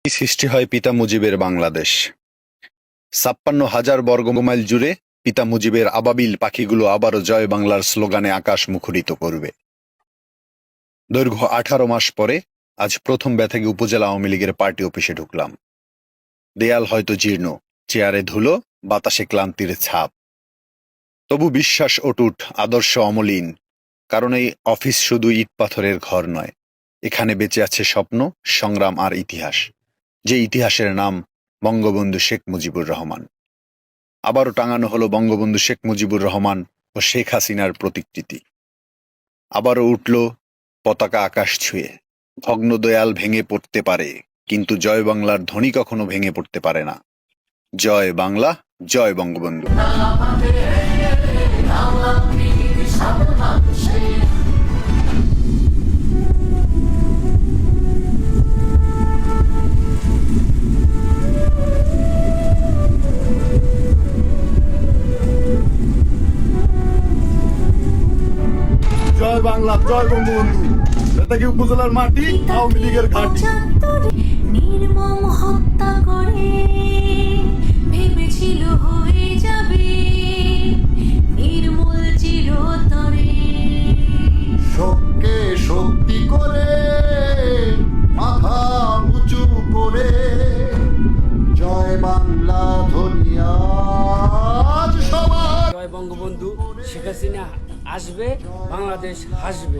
থেকেই সৃষ্টি হয় পিতা মুজিবের বাংলাদেশ। ৫৬,০০০ বর্গমাইল জুড়ে পিতা মুজিবের আবাবিল পাখিগুলো আবারও জয় বাংলার স্লোগানে আকাশ মুখরিত করবে। দৈর্ঘ্য ১৮ মাস পরে আজ প্রথম বেতাগী উপজেলা আওয়ামী লীগের পার্টি অফিসে ঢুকলাম। দেয়াল হয়তো জীর্ণ, চেয়ারে ধুলো, বাতাসে ক্লান্তির ছাপ, তবু বিশ্বাস অটুট, আদর্শ অমলিন। কারণ এই অফিস শুধু ইট পাথরের ঘর নয়, এখানে বেঁচে আছে স্বপ্ন, সংগ্রাম আর ইতিহাস, যে ইতিহাসের নাম বঙ্গবন্ধু শেখ মুজিবুর রহমান। আবারও টাঙানো হলো বঙ্গবন্ধু শেখ মুজিবুর রহমান ও শেখ হাসিনার প্রতিকৃতি। আবারও উঠল পতাকা আকাশ ছুঁয়ে। ভগ্ন দেয়াল ভেঙে পড়তে পারে, কিন্তু জয় বাংলার ধ্বনি কখনো ভেঙে পড়তে পারে না। জয় বাংলা, জয় বঙ্গবন্ধু। জয় বাংলা, জয় বঙ্গবন্ধু। বেতাগী উপজেলার মাটি আওয়ামী লীগের ঘাঁটি। নির্মম হত্যা করে ভেবেছিল হয়ে যাবে নির্মূল চিরতরে। শোককে শক্তি করে মাথা উঁচু করে জয় বাংলা ধ্বনি আজ সবার। জয় বঙ্গবন্ধু, শেখ হাসিনা আসবে, বাংলাদেশ হাসবে।